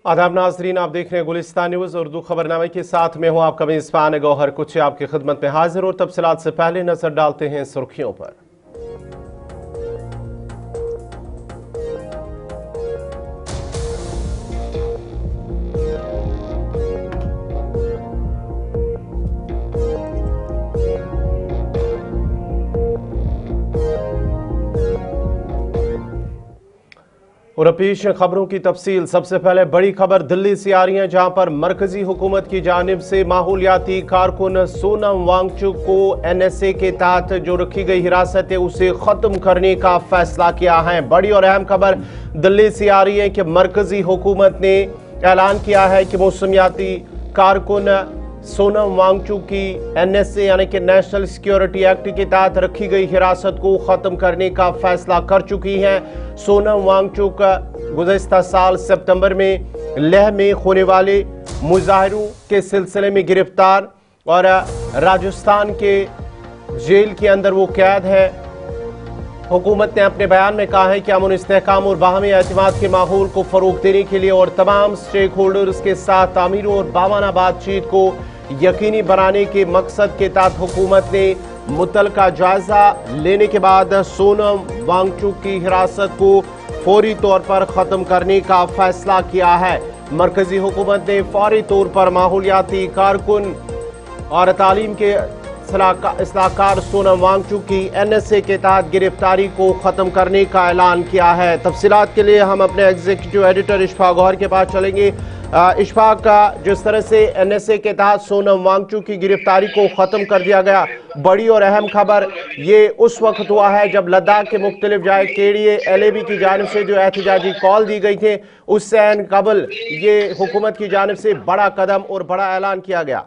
आदाब नाजरीन, आप देख रहे हैं गुलिस्तान न्यूज़ उर्दू खबरनामे के साथ में हूं आपका मेज़बान गौहर कुछ आपकी खिदमत में हाजिर और तफसीलात से पहले नजर डालते हैं सुर्खियों पर। और पेश खबरों की तफसील। सबसे पहले बड़ी खबर दिल्ली से आ रही है, जहां पर मरकजी हुकूमत की जानिब से माहौलियाती कारकुन सोनम वांगचुक को NSA के तहत जो रखी गई हिरासत है उसे खत्म करने का फैसला किया है। बड़ी और अहम खबर दिल्ली से आ रही है कि मरकजी हुकूमत ने ऐलान किया है कि मौसमियाती कारकुन सोनम वांगचुक की NSA यानी कि नेशनल सिक्योरिटी एक्ट के तहत रखी गई हिरासत को ख़त्म करने का फैसला कर चुकी हैं। सोनम वांगचुक गुज़श्ता साल सितंबर में लेह में होने वाले मुजाहरों के सिलसिले में गिरफ्तार और राजस्थान के जेल के अंदर वो कैद है। हुकूमत ने अपने बयान में कहा है कि अमन इस्तेहकाम और बाहमी एतमाद के माहौल को फ़रोग़ देने के लिए और तमाम स्टेक होल्डर्स के साथ तामीरों और बावाना बातचीत को यकीनी बनाने के मकसद के तहत हुकूमत ने मुतलका जायजा लेने के बाद सोनम वांगचुक की हिरासत को फौरी तौर पर ख़त्म करने का फैसला किया है। मरकजी हुकूमत ने फौरी तौर पर माहौलियाती कारकुन और तालीम के इस्लाहकार सोनम वांगचुक की NSA के तहत गिरफ्तारी को ख़त्म करने का ऐलान किया है। तफसीलात के लिए हम अपने एग्जीक्यूटिव एडिटर इशफाक गौहर के पास चलेंगे। इशफाक, जिस तरह से NSA के तहत सोनम वांगचुक की गिरफ्तारी को ख़त्म कर दिया गया, बड़ी और अहम खबर ये उस वक्त हुआ है जब लद्दाख के मुख्तलिफ जाए KDA LAB की जानिब से जो एहतजाजी कॉल दी गई थी, उससे कबल ये हुकूमत की जानिब से बड़ा कदम और बड़ा ऐलान किया गया।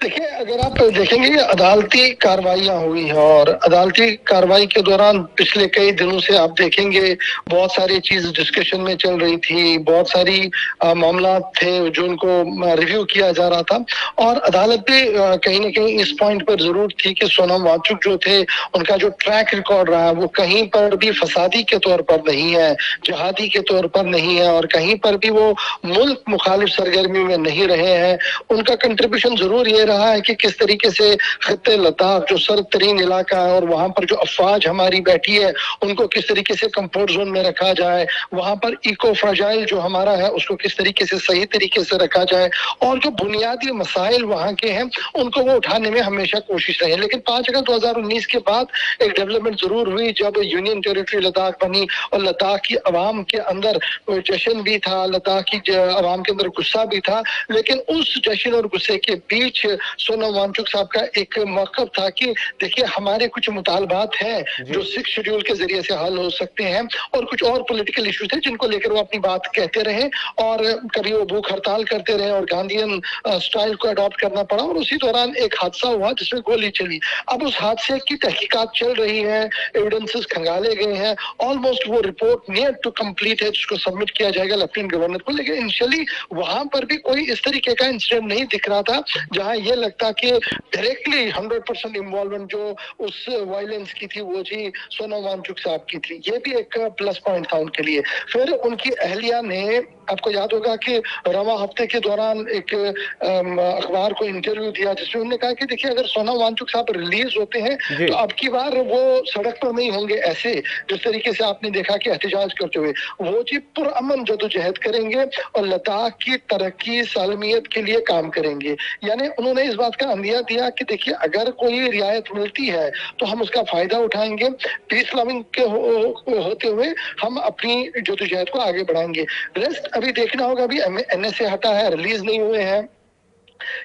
देखिए, अगर आप देखेंगे कि अदालती कार्रवाइयां हुई हैं और अदालती कार्रवाई के दौरान पिछले कई दिनों से आप देखेंगे बहुत सारी चीज डिस्कशन में चल रही थी, बहुत सारी मामला थे जो उनको रिव्यू किया जा रहा था और अदालत भी कहीं ना कहीं इस पॉइंट पर जरूर थी कि सोनम वांगचुक जो थे उनका जो ट्रैक रिकॉर्ड रहा है वो कहीं पर भी फसादी के तौर पर नहीं है, जिहादी के तौर पर नहीं है और कहीं पर भी वो मुल्क मुखालिफ सरगर्मी में नहीं रहे हैं। उनका कंट्रीब्यूशन जरूर ये रहा है कि किस तरीके से खत्ते लद्दाख जो सर्द तरीन इलाका है और वहां पर जो अफवाज हमारी बैठी है उनको किस तरीके से कंफर्ट जोन में रखा जाए, वहां पर इको फ्राजाइल जो हमारा है उसको किस तरीके से सही तरीके से रखा जाए और जो बुनियादी मसाइल वहां के हैं उनको वो उठाने में हमेशा कोशिश रही है। लेकिन 5 अगस्त 2019 के बाद एक डेवलपमेंट जरूर हुई जब यूनियन टेरिटरी लद्दाख बनी और लद्दाख की अवाम के अंदर जश्न भी था, लद्दाख की अवाम के अंदर गुस्सा भी था। लेकिन उस जश्न और गुस्से के बीच सोनम वांगचुक साहब का एक मौक़िफ़ था कि देखिए हमारे कुछ मुतालबात हैं जो 6 शेड्यूल के जरिए से हल हो सकते हैं और कुछ और पॉलिटिकल इश्यूज थे जिनको लेकर वो अपनी बात कहते रहे और कभी वो भूख हड़ताल करते रहे और गांधीयन स्टाइल को अडॉप्ट करना पड़ा और उसी दौरान एक हादसा हुआ जिसमें गोली चली। अब उस हादसे की तहकीकात चल रही है, एविडेंसेस खंगाले गए हैं, ऑलमोस्ट वो रिपोर्ट नियर टू कंप्लीट है जिसको सबमिट किया जाएगा लेफ्टिनेंट गवर्नर को। लेकिन इनिशियली वहां पर भी कोई इस तरीके का इंसिडेंट नहीं दिख रहा था जहां ये लगता कि डायरेक्टली 100% इन्वॉल्वमेंट जो उस वायलेंस की थी वो जी सोनम वांगचुक साहब की थी। ये भी एक प्लस पॉइंट था उनके लिए। फिर उनकी अहलिया ने, आपको याद होगा कि रवा हफ्ते के दौरान एक अखबार को इंटरव्यू दिया जिसमें उन्होंने कहा कि देखिए अगर सोनम वांगचुक साहब रिलीज होते हैं तो अब की बार वो सड़क पर नहीं होंगे ऐसे जिस तरीके से आपने देखा कि एहतजाज करते हुए, वो जी पुरअमन जदोजहद करेंगे और लद्दाख की तरक्की सालमियत के लिए काम करेंगे। यानी उन्होंने इस बात का अंदिया दिया कि देखिए अगर कोई रियायत मिलती है तो हम उसका फायदा उठाएंगे, पीस लविंग के होते हुए हम अपनी जदोजहद को आगे बढ़ाएंगे। रेस्ट अभी देखना होगा, अभी NSA हटा है, रिलीज नहीं हुए हैं,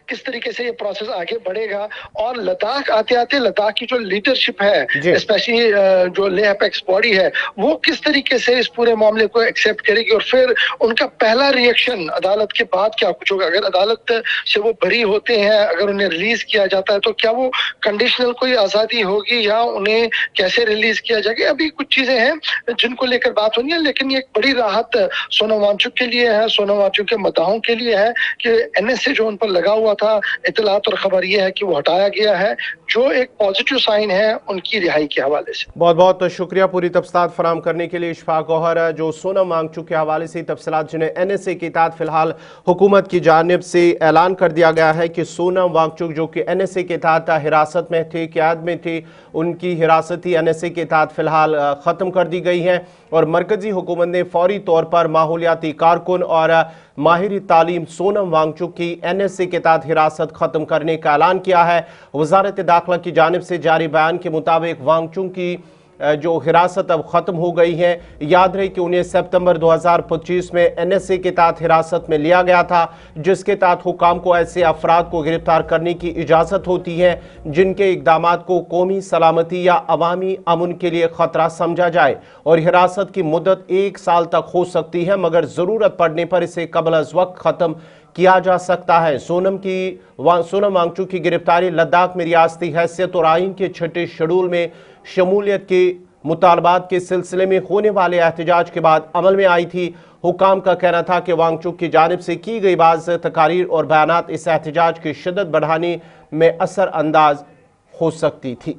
किस तरीके से ये प्रोसेस आगे बढ़ेगा और लद्दाख आते आते लद्दाख की जो लीडरशिप है स्पेशली जो लेह अपेक्स बॉडी है वो किस तरीके से इस पूरे मामले को एक्सेप्ट करेगी और फिर उनका पहला रिएक्शन अदालत के बाद क्या कुछ होगा। अगर अदालत से वो बरी होते हैं, अगर उन्हें रिलीज किया जाता है तो क्या वो कंडीशनल कोई आजादी होगी या उन्हें कैसे रिलीज किया जाएगा। अभी कुछ चीजें हैं जिनको लेकर बात होनी है, लेकिन ये एक बड़ी राहत सोनम वांगचुक के लिए है, सोनम वांगचुक के मदाहों के लिए है कि NSA जो उन पर लगा हुआ था। इत्तलात और खबर यह है कि वो हटाया गया है, जो एक पॉजिटिव साइन है उनकी रिहाई के हवाले से। बहुत बहुत शुक्रिया पूरी तफसीलात फराम करने के लिए इशफाक गौहर, जो सोनम वांगचुक के हवाले से तफसीलात जिन्हें NSA के तहत फिलहाल हुकूमत की जानिब से ऐलान कर दिया गया है कि सोनम वांगचुक जो कि NSA के तहत हिरासत में थे, क़याद में थे, उनकी हिरासती NSA के तहत फिलहाल ख़त्म कर दी गई है और मरकजी हुकूमत ने फौरी तौर पर माहौलियाती कारकुन और माहिर तालीम सोनम वांगचुक की NSA के तहत हिरासत ख़त्म करने का ऐलान किया है। वजारत दाखिला की जानिब से जारी बयान के मुताबिक वांगचुक की जो हिरासत अब ख़त्म हो गई है। याद रहे कि 19 सितंबर 2025 में NSA के तहत हिरासत में लिया गया था, जिसके तहत हुकाम को ऐसे अफराद को गिरफ्तार करने की इजाज़त होती है जिनके इक़दामात को कौमी सलामती या अवामी अमन के लिए ख़तरा समझा जाए, और हिरासत की मुद्दत 1 साल तक हो सकती है, मगर ज़रूरत पड़ने पर इसे कबल अज़ वक्त ख़त्म किया जा सकता है। सोनम वांगचुक की गिरफ्तारी लद्दाख में रियासती हैसियत और आइन के 6 शेड्यूल में शमूलियत के मुतालबात के सिलसिले में होने वाले एहतजाज के बाद अमल में आई थी। हुकाम का कहना था कि वांगचुक की जानिब से की गई बाज़ तकारीर और बयानात इस एहतजाज की शिद्दत बढ़ाने में असर अंदाज हो सकती थी।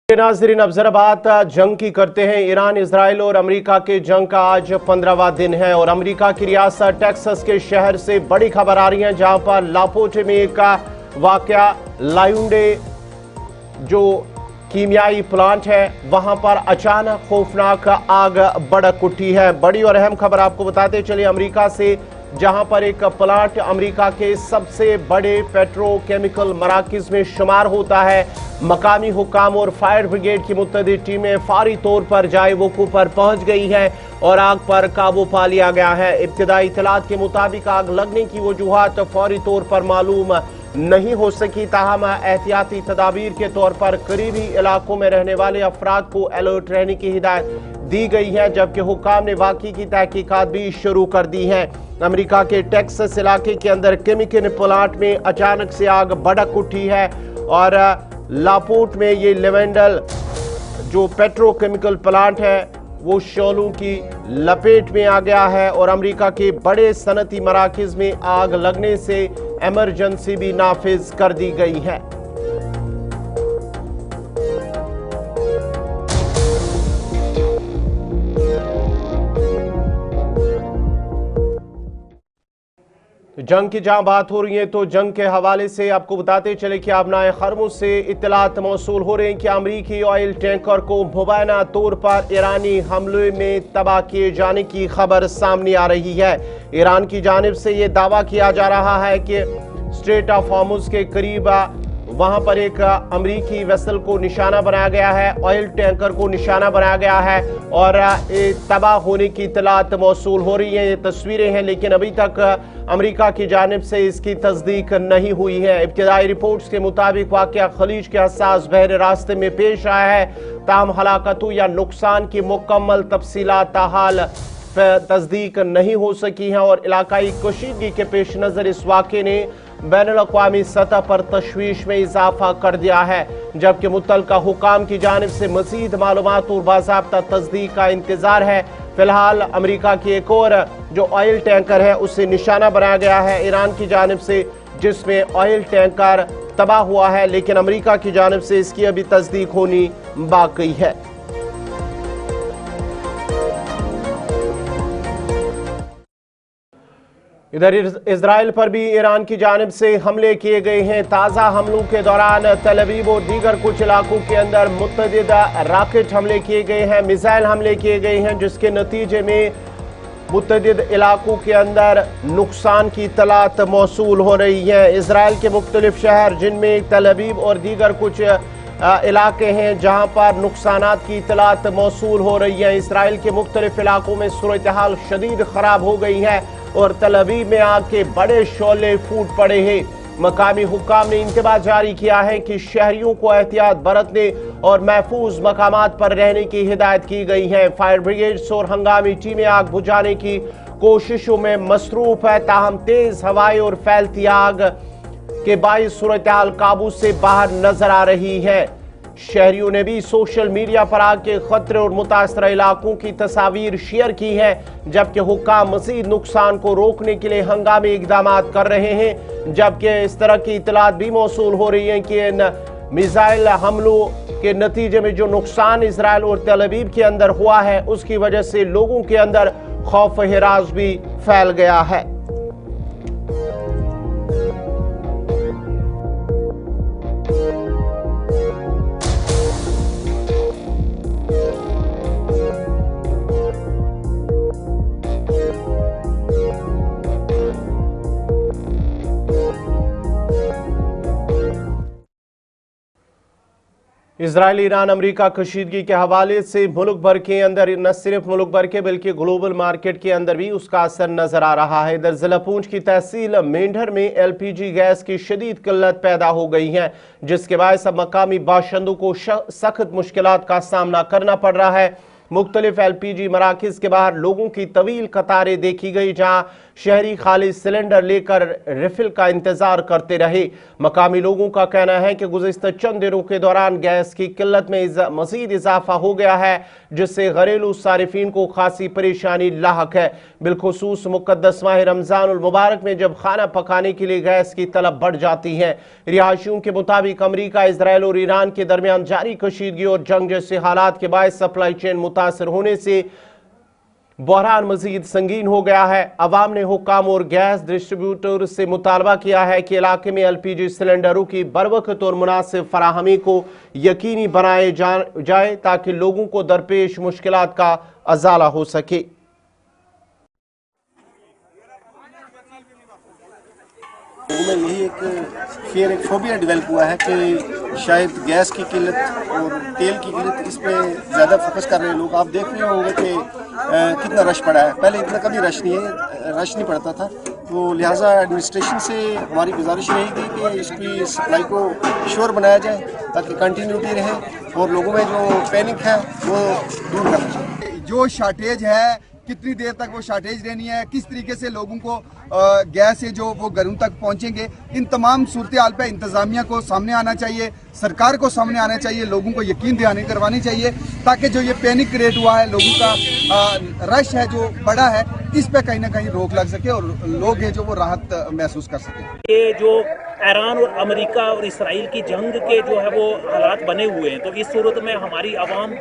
नाज़रीन, अब जरा बात जंग की करते हैं। ईरान, इजराइल और अमेरिका के जंग का आज 15वां दिन है और अमेरिका की रियासत टेक्सास के शहर से बड़ी खबर आ रही है, जहां पर लापोर्टे में एक वाकया लायुंडे जो कीमियाई प्लांट है वहां पर अचानक खौफनाक आग भड़क उठी है। बड़ी और अहम खबर आपको बताते चले अमेरिका से, जहां पर एक प्लांट अमेरिका के सबसे बड़े पेट्रोकेमिकल मराकिज में शुमार होता है। मकामी हुकाम और फायर ब्रिगेड की मुत्तदी टीमें फौरी तौर पर जाए वकूफ पर पहुंच गई हैं और आग पर काबू पा लिया गया है। इब्तिदाई इत्तलात के मुताबिक आग लगने की वजूहात फौरी तौर पर मालूम नहीं हो सकी, ताहम एहतियाती तदाबीर के तौर पर करीबी इलाकों में रहने वाले अफराद को अलर्ट रहने की हिदायत दी गई है, जबकि हुकाम ने वाक़ई की तहकीकात भी शुरू कर दी है। अमेरिका के टेक्सास इलाके के अंदर केमिकल प्लांट में अचानक से आग भड़क उठी है और लापोर्ट में ये लेवेंडल जो पेट्रोकेमिकल प्लांट है वो शोलों की लपेट में आ गया है और अमेरिका के बड़े सनती मराकिज में आग लगने से इमरजेंसी भी नाफिज कर दी गई है। जंग की जहां बात हो रही है तो जंग के हवाले से आपको बताते चले कि आबनाए खरमुज से इत्तलात मौसूल हो रहे हैं कि अमरीकी ऑयल टैंकर को मुबैना तौर पर ईरानी हमले में तबाह किए जाने की खबर सामने आ रही है। ईरान की जानिब से यह दावा किया जा रहा है कि स्ट्रेट ऑफ हॉर्मुज के करीब वहां पर एक अमरीकी वेसल को निशाना बनाया गया है, ऑयल टैंकर को निशाना बनाया गया है और तबाह होने की इत्तलात मौसूल हो रही है। ये तस्वीरें हैं, लेकिन अभी तक अमेरिका की जानिब से इसकी तस्दीक नहीं हुई है। इब्तिदाई रिपोर्ट्स के मुताबिक वाक़या खलीज के हसास बहरे रास्ते में पेश आया है, ताहम हलाकतों या नुकसान की मुकम्मल तफसीलात ताहाल तस्दीक नहीं हो सकी हैं और इलाकाई कशीदगी के पेश नज़र इस वाक़े ने बैनुल-अक़वामी सतह पर तशवीश में इजाफा कर दिया है, जबकि मुतल्लिका हुकाम की जानिब से मज़ीद मालूमात और बाज़ाब्ता तस्दीक का इंतज़ार है। फिलहाल अमेरिका की एक और जो ऑयल टैंकर है उसे निशाना बनाया गया है ईरान की जानिब से, जिसमें ऑयल टैंकर तबाह हुआ है, लेकिन अमेरिका की जानिब से इसकी अभी तस्दीक होनी बाकी है। इधर इजराइल पर भी ईरान की जानिब से हमले किए गए हैं। ताज़ा हमलों के दौरान तल अवीव और दीगर कुछ इलाकों के अंदर मुतअद्दिद रॉकेट हमले किए गए हैं, मिसाइल हमले किए गए हैं, जिसके नतीजे में मुतअद्दिद इलाकों के अंदर नुकसान की इत्तलात मौसूल हो रही है। इजराइल के मुख्तलिफ शहर जिनमें तल अवीव और दीगर कुछ इलाके हैं जहां पर नुकसानात की इत्तलात मौसूल हो रही है। इसराइल के मुख्तलिफ इलाकों में सूरत हाल शदीद ख़राब हो गई है और तल अवीव में आग के बड़े शोले फूट पड़े हैं। मकामी हुकाम ने इंतबाह जारी किया है कि शहरियों को एहतियात बरतने और महफूज मकामात पर रहने की हिदायत की गई है। फायर ब्रिगेड्स और हंगामी टीमें आग बुझाने की कोशिशों में मसरूफ है, ताहम तेज हवाएं और फैलती आग के बाइस सूरत हाल काबू से बाहर नजर आ रही है। शहरियों ने भी सोशल मीडिया पर आग के खतरे और मुतासरा इलाकों की तस्वीर शेयर की है, जबकि हुक्काम मजीद नुकसान को रोकने के लिए हंगामी इकदाम कर रहे हैं। जबकि इस तरह की इतलात भी मौसूल हो रही हैं कि इन मिसाइल हमलों के नतीजे में जो नुकसान इजराइल और तेल अवीव के अंदर हुआ है, उसकी वजह से लोगों के अंदर खौफ हिरास भी फैल गया है। इजराइल ईरान अमेरिका कशीदगी के हवाले से मुल्क भर के अंदर, न सिर्फ मुल्क भर के बल्कि ग्लोबल मार्केट के अंदर भी उसका असर नजर आ रहा है। इधर जिला पूंछ की तहसील मेंढर में LPG गैस की शदीद किल्लत पैदा हो गई है, जिसके बायस अब मकामी बाशिंदों को सख्त मुश्किलात का सामना करना पड़ रहा है। मुख्तलिफ LPG मराकिज के बाहर लोगों की तवील कतारें देखी गई, जहां शहरी खाली सिलेंडर लेकर रिफिल का इंतजार करते रहे। मकामी लोगों का कहना है कि गुज़िश्ता चंद दिनों के दौरान गैस की किल्लत में मजीद इजाफा हो गया है, जिससे घरेलू सारिफीन को खासी परेशानी लाहक है। बिलखुसूस मुक़द्दस माह रमज़ानुल मुबारक में जब खाना पकाने के लिए गैस की तलब बढ़ जाती है। रिहायशियों के मुताबिक अमरीका, इजराइल और ईरान के दरमियान जारी कशीदगी और जंग जैसे हालात के बायस सप्लाई चेन मुतासर होने से बहरान मजीद संगीन हो गया है। अवाम ने हुक्काम और गैस डिस्ट्रीब्यूटर से मुतालबा किया है कि इलाके में LPG सिलेंडरों की बरवक्त और मुनासिब फराहमी को यकीनी बनाए जाए ताकि लोगों को दरपेश मुश्किलात का अजाला हो सके। में यही एक फोबिया डेवलप हुआ है कि शायद गैस की किल्लत और तेल की किल्लत, इस पे ज़्यादा फोकस कर रहे हैं लोग। आप देख रहे होंगे कि कितना रश पड़ा है। पहले इतना कभी रश नहीं पड़ता था, तो लिहाजा एडमिनिस्ट्रेशन से हमारी गुजारिश यही थी कि इसकी सप्लाई को श्योर बनाया जाए ताकि कंटिन्यूटी रहे और लोगों में जो पैनिक है वो दूर करना चाहिए। जो शॉर्टेज है, कितनी देर तक वो शॉर्टेज रहनी है, किस तरीके से लोगों को गैस से जो वो घरों तक पहुंचेंगे, इन तमाम सूरत हाल पे इंतजामिया को सामने आना चाहिए, सरकार को सामने आना चाहिए, लोगों को यकीन दिलानी करवानी चाहिए ताकि जो ये पैनिक क्रिएट हुआ है, लोगों का रश है जो बड़ा है, इस पे कहीं ना कहीं रोक लग सके और लोग हैं जो वो राहत महसूस कर सके। ये जो ईरान और अमेरिका और इसराइल की जंग के जो है वो हालात बने हुए हैं, तो इस सूरत में हमारी आवाम,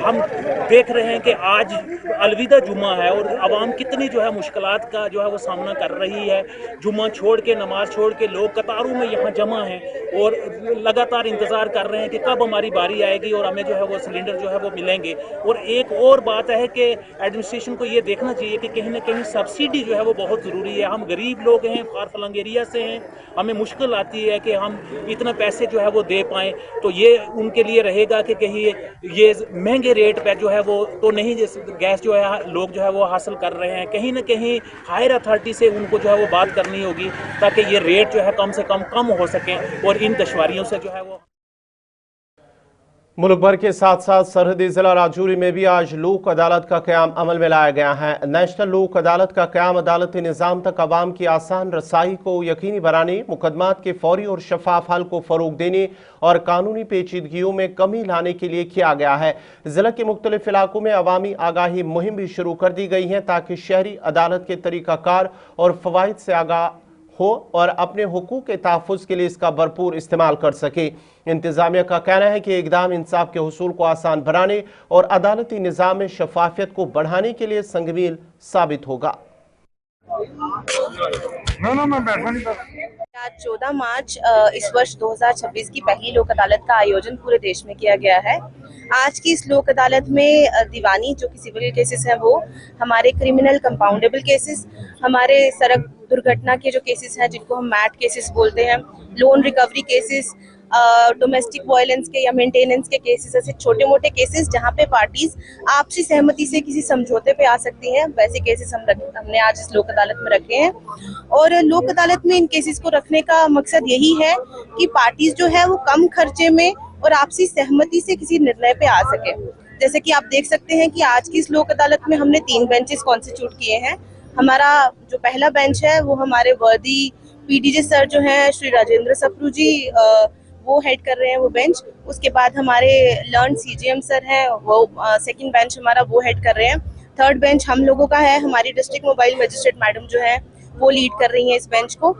हम देख रहे हैं कि आज अलविदा जुम्मा है और आवाम कितनी जो है मुश्किलात का जो है वो सामना कर रही है। जुम्मा छोड़ के, नमाज छोड़ के लोग कतारों में यहाँ जमा हैं और लगातार इंतज़ार कर रहे हैं कि कब हमारी बारी आएगी और हमें जो है वो सिलेंडर जो है वो मिलेंगे। और एक और बात है कि एडमिनिस्ट्रेशन को ये देखना चाहिए कि कहीं ना कहीं सब्सिडी जो है वो बहुत ज़रूरी है। हम गरीब लोग हैं, फार फलंग एरिया से हैं, हमें मुश्किल आती है कि हम इतना पैसे जो है वो दे पाएँ, तो ये उनके लिए रहेगा कि कहीं ये महंगे रेट पर जो है वो तो नहीं, जैसे गैस जो है लोग जो है वो हासिल कर रहे हैं, कहीं ना कहीं हायर अथॉरिटी से उनको जो है वो बात करनी होगी ताकि ये रेट जो है कम से कम हो सके और इन दुश्वारियों से जो है वो। मुल्क भर के साथ साथ सरहदी जिला राजौरी में भी आज लोक अदालत का क़याम अमल में लाया गया है। नेशनल लोक अदालत का क़याम अदालती निज़ाम तक आवाम की आसान रसाई को यकीनी बनाने, मुकदमात के फौरी और शफाफ हल को फ़रोग देने और कानूनी पेचीदगियों में कमी लाने के लिए किया गया है। जिला के मुख्तलिफ इलाकों में अवामी आगाही मुहिम भी शुरू कर दी गई है ताकि शहरी अदालत के तरीक़ाकार और फ़वाइद से आगाह हो और अपने हुकूक के तहफ़्फ़ुज़ के लिए इसका भरपूर इस्तेमाल कर सके। इंतज़ामिया का कहना है कि इक़दाम इंसाफ के हुसूल को आसान बनाने और अदालती निज़ाम में शफाफियत को बढ़ाने के लिए संगमील साबित होगा। आज 14 मार्च इस वर्ष 2026 की पहली लोक अदालत का आयोजन पूरे देश में किया गया है। आज की इस लोक अदालत में दीवानी जो कि सिविल केसेस हैं वो, हमारे क्रिमिनल कंपाउंडेबल केसेस, हमारे सड़क दुर्घटना के जो केसेस हैं जिनको हम मैट केसेस बोलते हैं, loan recovery cases, domestic violence के या मेंटेनेंस के केसेस, ऐसे छोटे मोटे केसेस जहां पे पार्टीज आपसी सहमति से किसी समझौते पे आ सकती हैं, वैसे केसेस हमने आज इस लोक अदालत में रखे हैं। और लोक अदालत में इन केसेस को रखने का मकसद यही है कि पार्टीज जो है वो कम खर्चे में और आपसी सहमति से किसी निर्णय पे आ सके। जैसे कि आप देख सकते हैं कि आज की इस लोक अदालत में हमने 3 बेंचेस कॉन्स्टिट्यूट किए हैं। हमारा जो पहला बेंच है वो हमारे वर्दी PDJ सर जो हैं श्री राजेंद्र सप्रू जी वो हेड कर रहे हैं वो बेंच। उसके बाद हमारे लर्न सीजीएम सर हैं, वो सेकंड बेंच हमारा वो हेड कर रहे हैं। थर्ड बेंच हम लोगों का है, हमारी डिस्ट्रिक्ट मोबाइल मजिस्ट्रेट मैडम जो है वो लीड कर रही हैं इस बेंच को।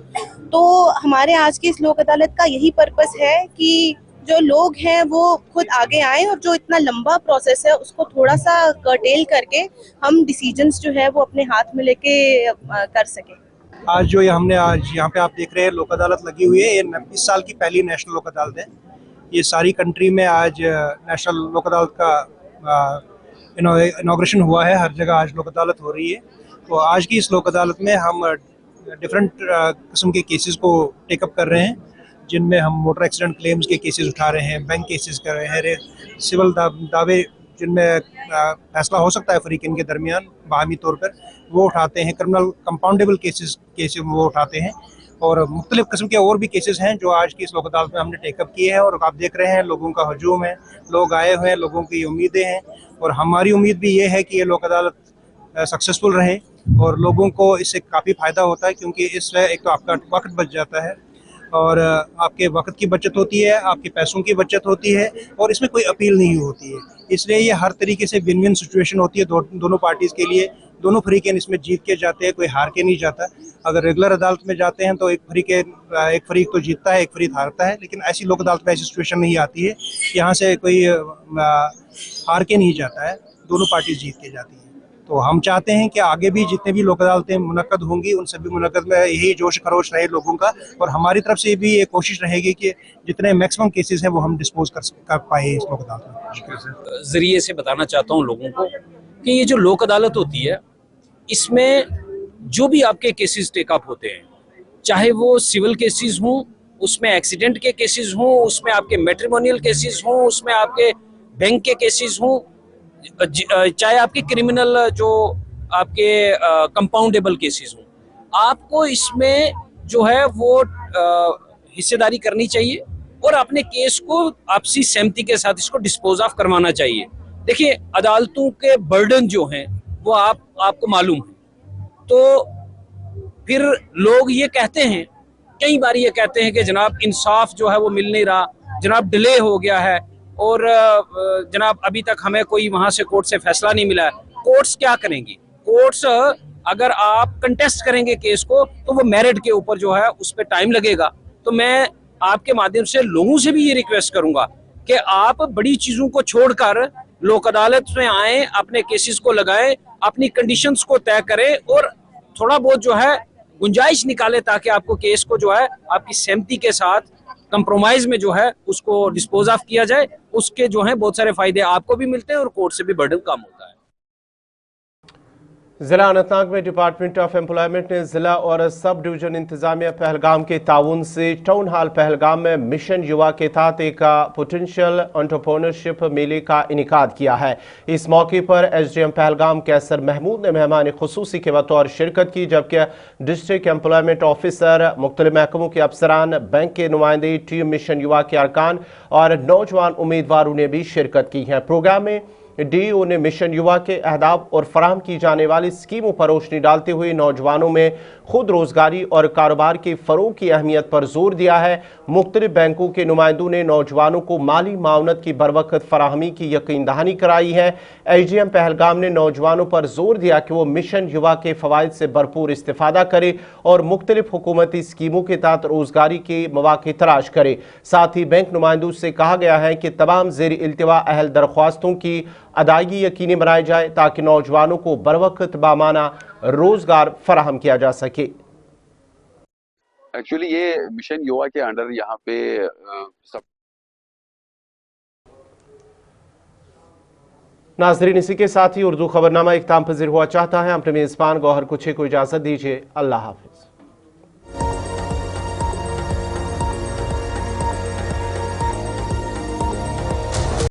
तो हमारे आज की इस लोक अदालत का यही पर्पस है कि जो लोग हैं वो खुद आगे आए और जो इतना लंबा प्रोसेस है उसको थोड़ा सा कर्टेल करके हम डिसीजंस जो है वो अपने हाथ में लेके कर सकें। आज जो ये हमने आज यहाँ पे आप देख रहे हैं लोक अदालत लगी हुई है, ये 29 साल की पहली नेशनल लोक अदालत है। ये सारी कंट्री में आज नेशनल लोक अदालत का इनॉग्रेशन हुआ है, हर जगह आज लोक अदालत हो रही है। तो आज की इस लोक अदालत में हम डिफरेंट किस्म के केसेस को टेकअप कर रहे हैं, जिनमें हम मोटर एक्सीडेंट क्लेम्स के केसेस उठा रहे हैं, बैंक केसेस कर रहे हैं, सिविल दावे जिनमें फैसला हो सकता है फरीकैन के दरमियान बाहमी तौर पर, वो उठाते हैं। क्रिमिनल कंपाउंडेबल केसेस वो उठाते हैं, और मुख्तलिफ किस्म के और भी केसेस हैं जो आज की इस लोक अदालत में हमने टेकअप किए हैं। और आप देख रहे हैं लोगों का हजूम है, लोग आए हुए हैं, लोगों की उम्मीदें हैं, और हमारी उम्मीद भी ये है कि ये लोक अदालत सक्सेसफुल रहे और लोगों को इससे काफ़ी फ़ायदा होता है, क्योंकि इससे एक तो आपका वक्त बच जाता है और आपके वक्त की बचत होती है, आपके पैसों की बचत होती है, और इसमें कोई अपील नहीं होती है। इसलिए ये हर तरीके से विन विन सिचुएशन होती है दोनों पार्टीज़ के लिए। दोनों फरीकैन इसमें जीत के जाते हैं, कोई हार के नहीं जाता। अगर रेगुलर अदालत में जाते हैं तो एक फरीक तो जीतता है, एक फरीक हारता है, लेकिन ऐसी लोक अदालत में ऐसी सिचुएशन नहीं आती है। यहाँ से कोई हार के नहीं जाता है, दोनों पार्टी जीत के जाती हैं। तो हम चाहते हैं कि आगे भी जितने भी लोक अदालतें मुनक्कद होंगी, उन सभी मुनक्कद में यही जोश खरोश रहे लोगों का, और हमारी तरफ से भी ये कोशिश रहेगी कि जितने मैक्सिमम केसेस हैं वो हम डिस्पोज कर पाए इस लोक अदालत में। जरिए से बताना चाहता हूँ लोगों को कि ये जो लोक अदालत होती है, इसमें जो भी आपके केसेस टेकअप होते हैं, चाहे वो सिविल केसेस हों, उसमें एक्सीडेंट के केसेस हों, उसमें आपके मैट्रिमोनियल केसेस हों, उसमें आपके बैंक के केसेस हों, चाहे आपके क्रिमिनल जो आपके कंपाउंडेबल केसेस हों, आपको इसमें जो है वो हिस्सेदारी करनी चाहिए और अपने केस को आपसी सहमति के साथ इसको डिस्पोज ऑफ करवाना चाहिए। देखिए, अदालतों के बर्डन जो हैं वो आपको मालूम है, तो फिर लोग ये कहते हैं, कई बार ये कहते हैं कि जनाब इंसाफ जो है वो मिल नहीं रहा, जनाब डिले हो गया है, और जनाब अभी तक हमें कोई वहां से कोर्ट से फैसला नहीं मिला है। कोर्ट्स क्या करेंगी? कोर्ट्स अगर आप कंटेस्ट करेंगे केस को तो वो मेरिट के ऊपर जो है उस पर टाइम लगेगा। तो मैं आपके माध्यम से लोगों से भी ये रिक्वेस्ट करूंगा कि आप बड़ी चीजों को छोड़कर लोक अदालत में आए, अपने केसेस को लगाएं, अपनी कंडीशंस को तय करें और थोड़ा बहुत जो है गुंजाइश निकाले, ताकि आपको केस को जो है आपकी सहमति के साथ कंप्रोमाइज में जो है उसको डिस्पोज ऑफ किया जाए। उसके जो है बहुत सारे फायदे आपको भी मिलते हैं और कोर्ट से भी बर्डन कम होता है। जिला अनंतनाग में डिपार्टमेंट ऑफ एम्प्लॉयमेंट ने जिला और सब डिवीजन इंतजामिया पहलगाम के ताउन से टाउन हॉल पहलगाम में मिशन युवा के तहत एक पोटेंशियल एंटरप्रेन्योरशिप मेले का इनेकाद किया है। इस मौके पर एसडीएम पहलगाम कैसर महमूद ने मेहमान खुसूसी के बतौर शिरकत की, जबकि डिस्ट्रिक्ट एम्प्लॉयमेंट ऑफिसर, मुख्तलिफ महकमों के अफसरान, बैंक के नुमाइंदे, टीम मिशन युवा के अरकान और नौजवान उम्मीदवारों ने भी शिरकत की है। प्रोग्राम में डीईओ ने मिशन युवा के अहदाफ और फराहम की जाने वाली स्कीमों पर रोशनी डालते हुए नौजवानों में खुद रोजगारी और कारोबार के फरोग की अहमियत पर जोर दिया है। मुख्तलिफ बैंकों के नुमाइंदों ने नौजवानों को माली मावनत की बरवक्त फराहमी की यकीन दहानी कराई है। एसडीएम पहलगाम ने नौजवानों पर जोर दिया कि वो मिशन युवा के फवाइद से भरपूर इस्तेफादा करे और मुख्तलिफ हुकूमती स्कीमों के तहत रोजगारी के मौके तलाश करे। साथ ही बैंक नुमाइंदों से कहा गया है कि तमाम ज़ेर इल्तिवा अहल दरख्वास्तों की अदायगी यकीनी बनाई जाए, ताकि नौजवानों को बरवक्त बामाना रोजगार फराहम किया जा सके। एक्चुअली ये मिशन युवा के अंडर यहाँ पे सब नाज़रीन, इसी के साथ ही उर्दू खबरनामा इख्तिताम पज़ीर हुआ चाहता है। अपने मेज़बान गौहर कुछे को इजाज़त दीजिए। अल्लाह हाफ़िज़।